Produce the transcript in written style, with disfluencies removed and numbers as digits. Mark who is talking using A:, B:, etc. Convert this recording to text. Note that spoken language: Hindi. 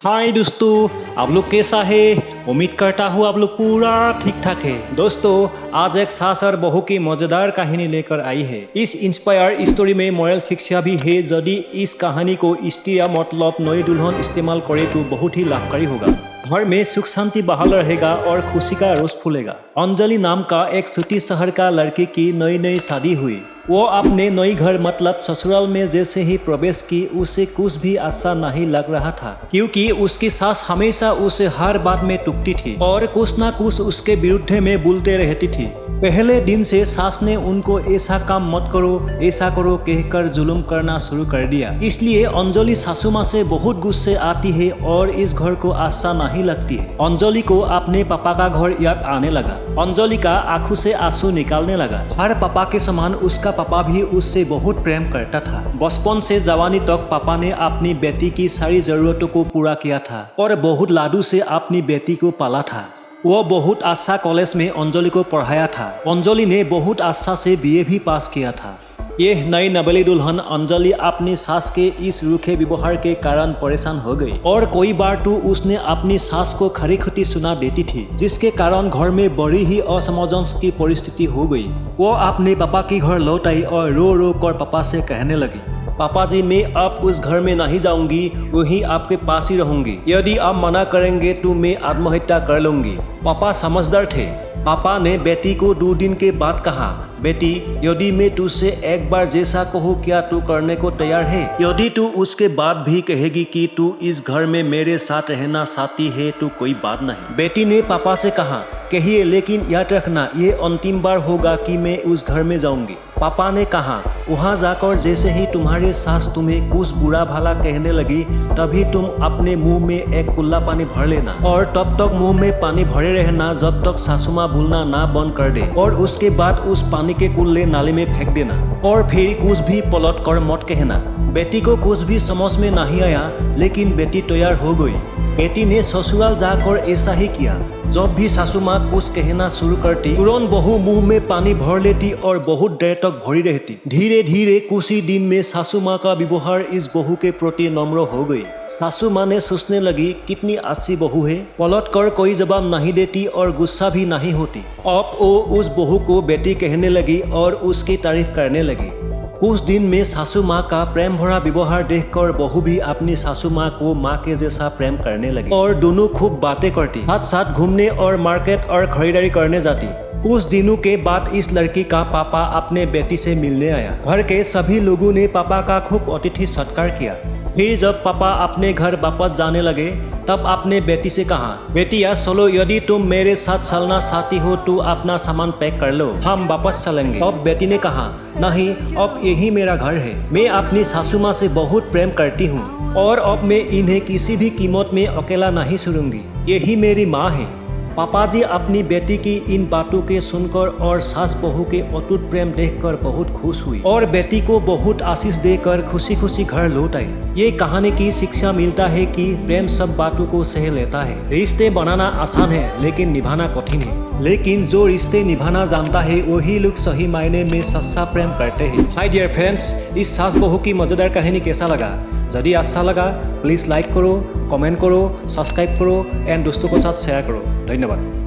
A: हाय दोस्तों, आप लोग कैसा है। उम्मीद करता हूँ आप लोग पूरा ठीक ठाक है। दोस्तों, आज एक सास और बहू की मजेदार कहानी लेकर आई है। इस इंस्पायर स्टोरी में मॉरल शिक्षा भी है। यदि इस कहानी को स्त्री या मतलब नई दुल्हन इस्तेमाल करे तो बहुत ही लाभकारी होगा। घर में सुख शांति बहाल रहेगा और खुशी का रोज फूलेगा। अंजलि नाम का एक छोटी शहर का लड़की की नई नई शादी हुई। वो अपने नई घर मतलब ससुराल में जैसे ही प्रवेश की उसे कुछ भी अच्छा नहीं लग रहा था, क्योंकि उसकी सास हमेशा उसे हर बात में टूकती थी और कुछ ना कुछ उसके विरुद्ध में बोलते रहती थी। पहले दिन से सास ने उनको ऐसा काम मत करो ऐसा करो कहकर जुल्म करना शुरू कर दिया। इसलिए अंजलि सासू माँ से बहुत गुस्से आती है और इस घर को अच्छा नहीं लगती है। अंजलि को अपने पापा का घर याद आने लगा। अंजलि का आंखों से आंसू निकालने लगा। हर पापा के समान उसका पापा भी उससे बहुत प्रेम करता था। बचपन से जवानी तक पापा ने अपनी बेटी की सारी जरूरतों को पूरा किया था और बहुत लाडू से अपनी बेटी को पाला था। वो बहुत अच्छा कॉलेज में अंजलि को पढ़ाया था। अंजलि ने बहुत अच्छा से बीए भी पास किया था। यह नई नवेली दुल्हन अंजलि अपनी सास के इस रूखे व्यवहार के कारण परेशान हो गई और कई बार तो उसने अपनी सास को खरी खोटी सुना देती थी, जिसके कारण घर में बड़ी ही असमंजस की परिस्थिति हो गई। वो अपने पापा के घर लौट आई और रो रो कर पापा से कहने लगी, पापा जी, मैं अब उस घर में नहीं जाऊंगी, वहीं आपके पास ही रहूंगी। यदि आप मना करेंगे तो मैं आत्महत्या कर लूंगी। पापा समझदार थे। पापा ने बेटी को 2 दिन के बाद कहा, बेटी, यदि मैं तुझसे एक बार जैसा कहूँ क्या तू करने को तैयार है? यदि तू उसके बाद भी कहेगी कि तू इस घर में मेरे साथ रहना चाहती है तो कोई बात नहीं। बेटी ने पापा से कहा, कहिए, लेकिन याद रखना ये अंतिम बार होगा कि मैं उस घर में जाऊंगी। पापा ने कहा, वहाँ जाकर जैसे ही तुम्हारी सास तुम्हें कुछ बुरा भला कहने लगी तभी तुम अपने मुंह में एक कुल्ला पानी भर लेना और तब तक मुंह में पानी भरे रहना जब तक सासू माँ बोलना ना बंद कर दे, और उसके बाद उस पानी के कुल्ले नाले में फेंक देना और फिर कुछ भी पलट कर मत कहना। बेटी को कुछ भी समझ में नहीं आया, लेकिन बेटी तैयार हो गई। बेटी ने ससुराल जाकर ऐसा ही किया। जब भी सासू माँ कुछ कहना शुरू करती तुरंत बहू मुंह में पानी भर लेती और बहुत देर तक भरी रहती। धीरे धीरे कुछ ही दिन में सासू माँ का व्यवहार इस बहू के प्रति नम्र हो गई। सासू माँ ने सोचने लगी, कितनी अच्छी बहू है, पलट कर कोई जवाब नहीं देती और गुस्सा भी नहीं होती। अब वो उस बहू को बेटी कहने लगी और उसकी तारीफ करने लगी। कुछ दिन में सासू माँ का प्रेम भरा व्यवहार देखकर बहू भी अपनी सासू माँ को माँ के जैसा प्रेम करने लगी और दोनों खूब बातें करती, साथ साथ घूमने और मार्केट और खरीदारी करने जाती। कुछ दिनों के बाद इस लड़की का पापा अपने बेटी से मिलने आया। घर के सभी लोगों ने पापा का खूब अतिथि सत्कार किया। फिर जब पापा अपने घर वापस जाने लगे तब अपने बेटी से कहा, बेटिया चलो, यदि तुम मेरे साथ चलना चाहती हो तो अपना सामान पैक कर लो, हम वापस चलेंगे। तब बेटी ने कहा, नहीं, अब यही मेरा घर है। मैं अपनी सासू माँ से बहुत प्रेम करती हूँ और अब मैं इन्हें किसी भी कीमत में अकेला नहीं छोड़ूंगी। यही मेरी माँ है। पापा जी अपनी बेटी की इन बातों के सुनकर और सास बहू के अटूट प्रेम देखकर बहुत खुश हुई और बेटी को बहुत आशीष देकर खुशी खुशी घर लौट आई। ये कहानी की शिक्षा मिलता है कि प्रेम सब बातों को सह लेता है। रिश्ते बनाना आसान है लेकिन निभाना कठिन है, लेकिन जो रिश्ते निभाना जानता है वही लोग सही मायने में सच्चा प्रेम करते हैं। हाय डियर फ्रेंड्स, इस सास बहू की मजेदार कहानी कैसा लगा? यदि अच्छा लगा प्लीज लाइक करो, कमेंट करो, सब्सक्राइब करो एंड दोस्तों के साथ शेयर करो। धन्यवाद।